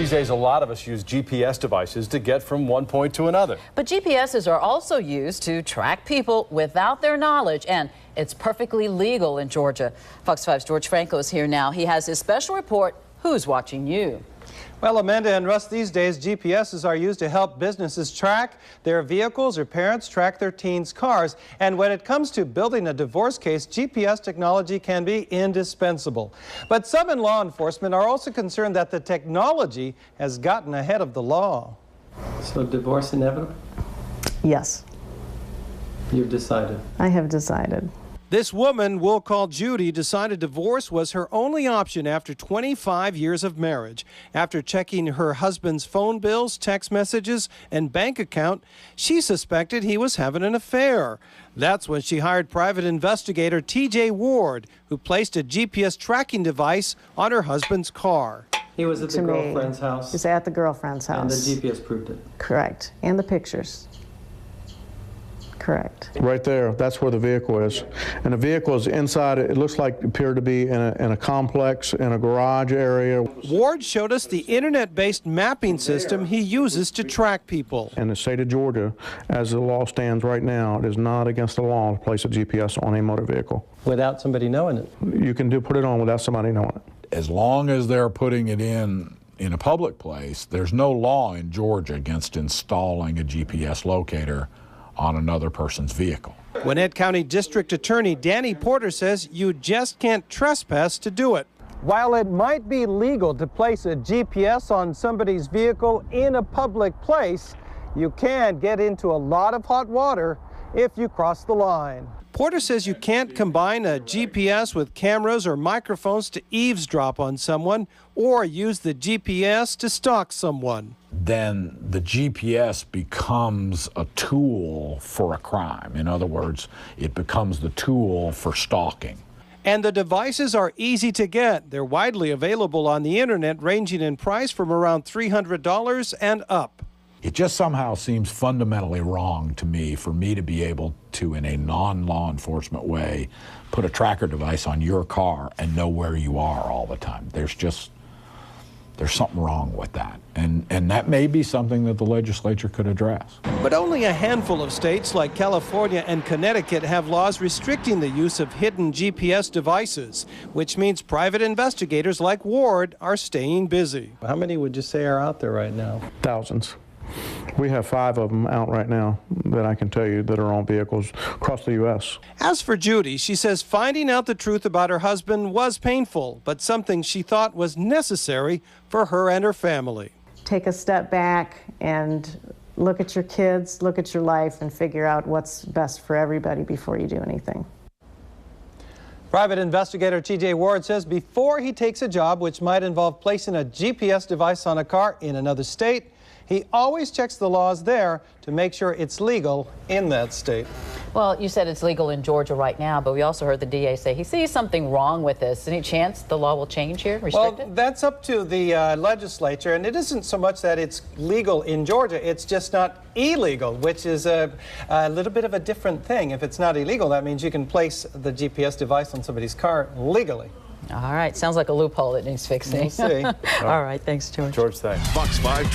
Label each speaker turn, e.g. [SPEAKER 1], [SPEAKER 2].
[SPEAKER 1] These days, a lot of us use GPS devices to get from one point to another.
[SPEAKER 2] But GPSs are also used to track people without their knowledge, and it's perfectly legal in Georgia. Fox 5's George Franco is here now. He has his special report, Who's Watching You?
[SPEAKER 3] Well, Amanda and Russ, these days GPSs are used to help businesses track their vehicles or parents track their teens' cars. And when it comes to building a divorce case, GPS technology can be indispensable. But some in law enforcement are also concerned that the technology has gotten ahead of the law.
[SPEAKER 4] So divorce inevitable?
[SPEAKER 5] Yes,
[SPEAKER 4] You've decided.
[SPEAKER 5] I have decided.
[SPEAKER 3] This woman, we'll call Judy, decided divorce was her only option after 25 years of marriage. After checking her husband's phone bills, text messages, and bank account, she suspected he was having an affair. That's when she hired private investigator T.J. Ward, who placed a GPS tracking device on her husband's car.
[SPEAKER 4] He was at the girlfriend's house?
[SPEAKER 5] He's at the girlfriend's house.
[SPEAKER 4] And the GPS proved it?
[SPEAKER 5] Correct. And the pictures. Correct.
[SPEAKER 6] Right there, that's where the vehicle is. And the vehicle is inside, it looks like it appeared to be in a complex, in a garage area.
[SPEAKER 3] Ward showed us the internet-based mapping system he uses to track people.
[SPEAKER 6] In the state of Georgia, as the law stands right now, it is not against the law to place a GPS on a motor vehicle.
[SPEAKER 4] Without somebody knowing it?
[SPEAKER 6] You can put it on without somebody knowing it.
[SPEAKER 7] As long as they're putting it in a public place, there's no law in Georgia against installing a GPS locator on another person's vehicle.
[SPEAKER 3] Gwinnett County District Attorney Danny Porter says you just can't trespass to do it. While it might be legal to place a GPS on somebody's vehicle in a public place, you can get into a lot of hot water if you cross the line. Porter says you can't combine a GPS with cameras or microphones to eavesdrop on someone or use the GPS to stalk someone.
[SPEAKER 7] Then the GPS becomes a tool for a crime. In other words, it becomes the tool for stalking.
[SPEAKER 3] And the devices are easy to get. They're widely available on the internet, ranging in price from around $300 and up.
[SPEAKER 7] It just somehow seems fundamentally wrong to me for me to be able to, in a non-law enforcement way, put a tracker device on your car and know where you are all the time. There's something wrong with that. And that may be something that the legislature could address.
[SPEAKER 3] But only a handful of states like California and Connecticut have laws restricting the use of hidden GPS devices, which means private investigators like Ward are staying busy.
[SPEAKER 4] How many would you say are out there right now?
[SPEAKER 6] Thousands. We have 5 of them out right now that I can tell you that are on vehicles across the U.S.
[SPEAKER 3] As for Judy, she says finding out the truth about her husband was painful, but something she thought was necessary for her and her family.
[SPEAKER 5] Take a step back and look at your kids, look at your life, and figure out what's best for everybody before you do anything.
[SPEAKER 3] Private investigator T.J. Ward says before he takes a job which might involve placing a GPS device on a car in another state, he always checks the laws there to make sure it's legal in that state.
[SPEAKER 2] Well, you said it's legal in Georgia right now, but we also heard the DA say he sees something wrong with this. Any chance the law will change here, restrict it?
[SPEAKER 3] Well, that's up to the legislature, and it isn't so much that it's legal in Georgia, it's just not illegal, which is a little bit of a different thing. If it's not illegal, that means you can place the GPS device on somebody's car legally.
[SPEAKER 2] All right, sounds like a loophole that needs fixing.
[SPEAKER 3] We'll see.
[SPEAKER 2] All right, thanks, George.
[SPEAKER 1] George, thanks.
[SPEAKER 8] Fox 5